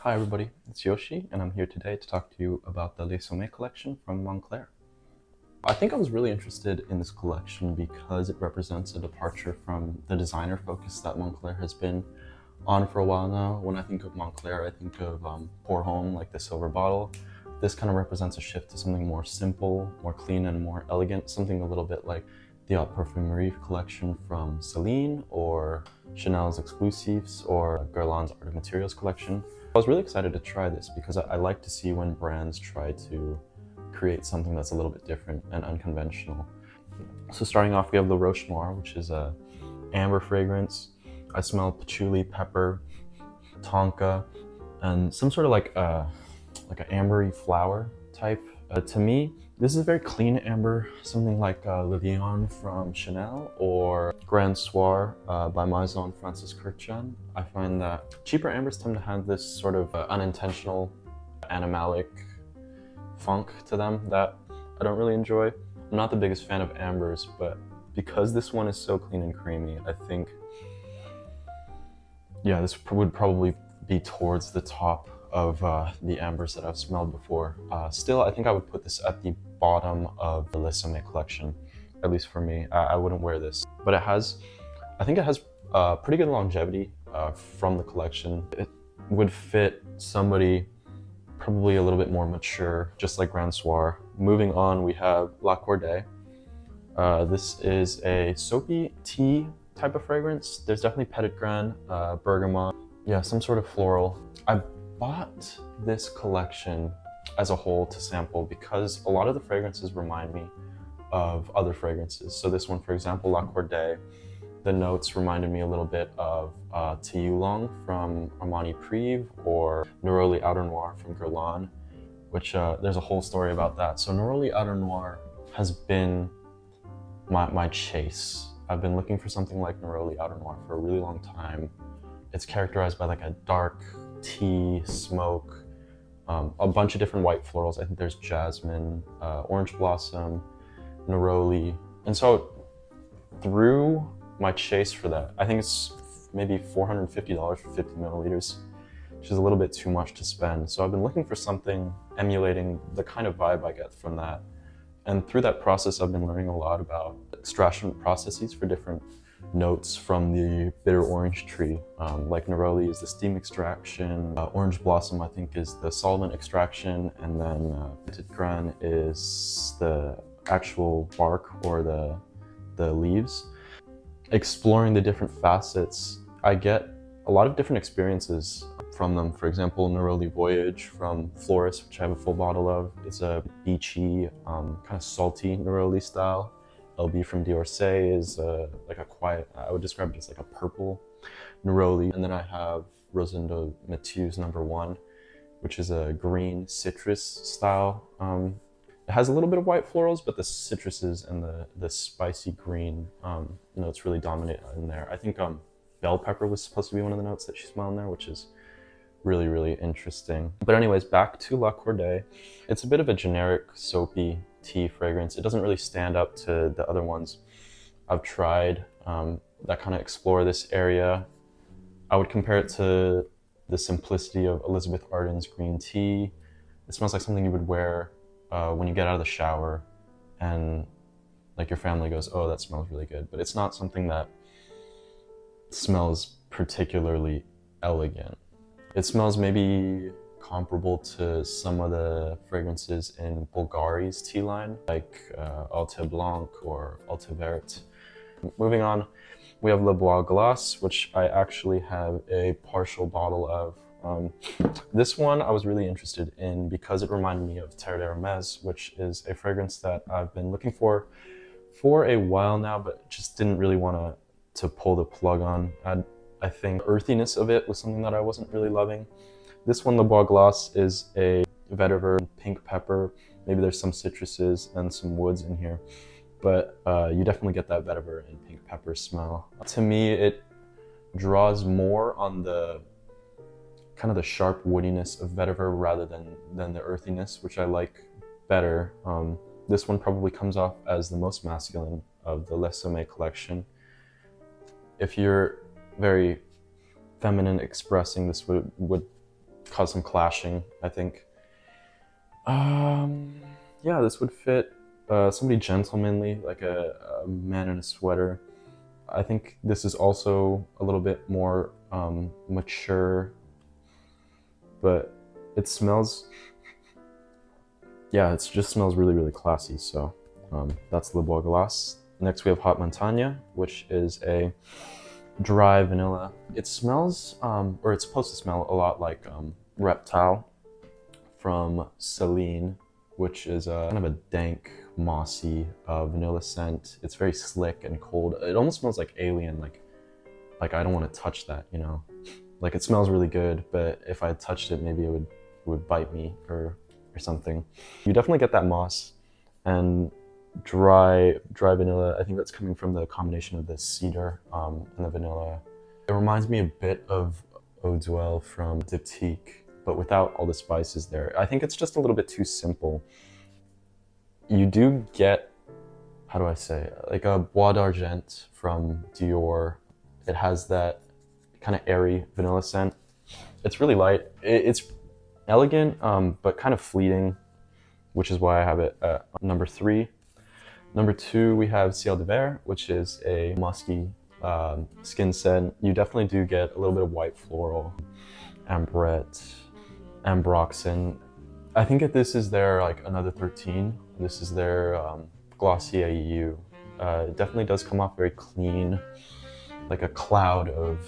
Hi everybody, it's Yoshi and I'm here today to talk to you about the Les Sommets collection from Moncler. I think I was really interested in this collection because it represents a departure from the designer focus that Moncler has been on for a while now. When I think of Moncler, I think of Pour Homme, like the silver bottle. This kind of represents a shift to something more simple, more clean and more elegant, something a little bit like the Haute Parfumerie collection from Celine or Chanel's Exclusifs or Guerlain's Art of Materials collection. I was really excited to try this because I like to see when brands try to create something that's a little bit different and unconventional. So starting off, we have the Roches Noires, which is a amber fragrance. I smell patchouli, pepper, tonka, and some sort of like an ambery flower type. To me, this is a very clean amber, something like Lullaby from Chanel or Grand Soir by Maison Francis Kurkdjian. I find that cheaper ambers tend to have this sort of unintentional animalic funk to them that I don't really enjoy. I'm not the biggest fan of ambers, but because this one is so clean and creamy, I think, yeah, this would probably be towards the top of the ambers that I've smelled before. Still, I think I would put this at the bottom of the Les Sommets collection, at least for me. I wouldn't wear this, but I think it has pretty good longevity from the collection. It would fit somebody probably a little bit more mature, just like Grand Soir. Moving on, we have La Cordée. This is a soapy tea type of fragrance. There's definitely petit grain, bergamot, yeah, some sort of floral. I bought this collection as a whole to sample because a lot of the fragrances remind me of other fragrances. So this one, for example, La Cordée, the notes reminded me a little bit of Tiyulong from Armani Prive or Neroli Outer Noir from Guerlain, which there's a whole story about that. So Neroli Outer Noir has been my chase. I've been looking for something like Neroli Outer Noir for a really long time. It's characterized by like a dark tea, smoke, a bunch of different white florals. I think there's jasmine, orange blossom, neroli. And so through my chase for that, I think it's maybe $450 for 50 milliliters, which is a little bit too much to spend. So I've been looking for something emulating the kind of vibe I get from that. And through that process, I've been learning a lot about extraction processes for different notes from the bitter orange tree. Like neroli is the steam extraction, orange blossom I think is the solvent extraction, and then petit grain is the actual bark or the leaves. Exploring the different facets, I get a lot of different experiences from them. For example, Neroli Voyage from Florist, which I have a full bottle of. It's a beachy, kind of salty neroli style. LB from D'Orsay is like a quiet, I would describe it as like a purple neroli. And then I have Rosendo Mathieu's number 1, which is a green citrus style. It has a little bit of white florals, but the citruses and the spicy green notes really dominate in there. I think bell pepper was supposed to be one of the notes that she smelled in there, which is really, really interesting. But anyways, back to La Cordée. It's a bit of a generic soapy tea fragrance. It doesn't really stand up to the other ones I've tried that kind of explore this area. I would compare it to the simplicity of Elizabeth Arden's green tea. It smells like something you would wear when you get out of the shower and like your family goes, oh, that smells really good. But it's not something that smells particularly elegant. It smells maybe comparable to some of the fragrances in Bulgari's tea line, like Alte Blanc or Alte Verte. Moving on, we have Le Bois Glacé, which I actually have a partial bottle of. This one I was really interested in because it reminded me of Terre d'Hermès, which is a fragrance that I've been looking for a while now, but just didn't really want to pull the plug on. I think earthiness of it was something that I wasn't really loving. This one, Le Bois Glacé, is a vetiver, pink pepper. Maybe there's some citruses and some woods in here, but you definitely get that vetiver and pink pepper smell. To me, it draws more on the kind of the sharp woodiness of vetiver rather than the earthiness, which I like better. This one probably comes off as the most masculine of the Les Sommets collection. If you're very feminine expressing, this would cause some clashing, I think. Yeah, this would fit somebody gentlemanly, like a man in a sweater. I think this is also a little bit more mature, but it smells, yeah, it just smells really, really classy. So that's Le Bois Glacé. Next we have Haute Montagne, which is a dry vanilla. It smells, or it's supposed to smell a lot like Reptile from Celine, which is kind of a dank, mossy vanilla scent. It's very slick and cold. It almost smells like alien, like I don't want to touch that, you know? Like it smells really good, but if I touched it, maybe it would bite me or something. You definitely get that moss and dry vanilla. I think that's coming from the combination of the cedar and the vanilla. It reminds me a bit of Eau d'Huile from Diptyque, but without all the spices there. I think it's just a little bit too simple. You do get, how do I say, like a Bois d'Argent from Dior. It has that kind of airy vanilla scent. It's really light. It's elegant, but kind of fleeting, which is why I have it at number 3. Number 2, we have Ciel de Verre, which is a musky skin scent. You definitely do get a little bit of white floral, ambrette, ambroxan. I think that this is their like another 13. This is their Glossier EU. It definitely does come off very clean, like a cloud of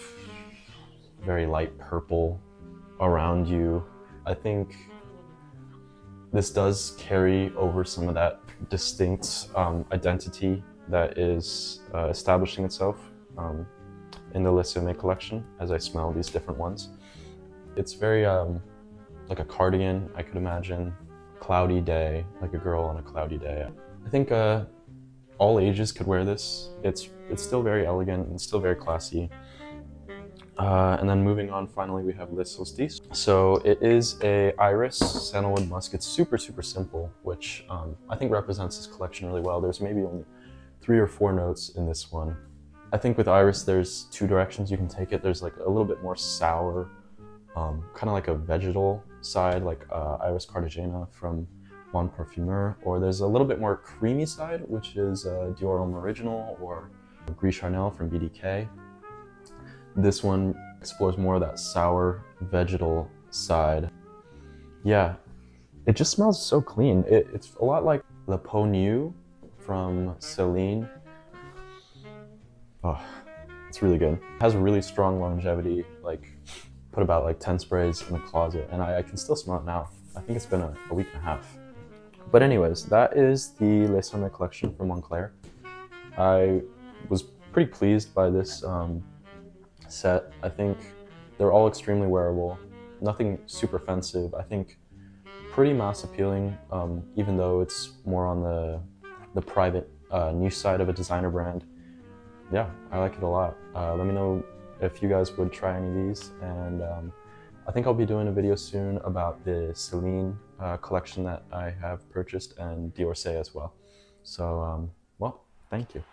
very light purple around you. I think this does carry over some of that distinct identity that is establishing itself in the Les Exclusifs collection as I smell these different ones. It's very like a cardigan, I could imagine. Cloudy day, like a girl on a cloudy day. I think all ages could wear this. It's still very elegant and still very classy. And then moving on, finally, we have Les Solstice. So it is a iris sandalwood musk. It's super, super simple, which I think represents this collection really well. There's maybe only 3 or 4 notes in this one. I think with iris, there's 2 directions you can take it. There's like a little bit more sour, kind of like a vegetal side, like Iris Cartagena from Mon Parfumeur, or there's a little bit more creamy side, which is Dior Homme Original or Gris Charnel from BDK. This one explores more of that sour vegetal side. Yeah, it just smells so clean. It's a lot like Le Peau Nue from Celine. Oh, it's really good. It has a really strong longevity, like put about like 10 sprays in the closet and I can still smell it now. I think it's been a week and a half. But anyways, that is the Les Sommets collection from Moncler. I was pretty pleased by this set. I think they're all extremely wearable, nothing super offensive. I think pretty mass appealing, even though it's more on the private niche side of a designer brand. Yeah, I like it a lot. Let me know if you guys would try any of these, and I think I'll be doing a video soon about the Celine collection that I have purchased and Dior as well. So, well, thank you.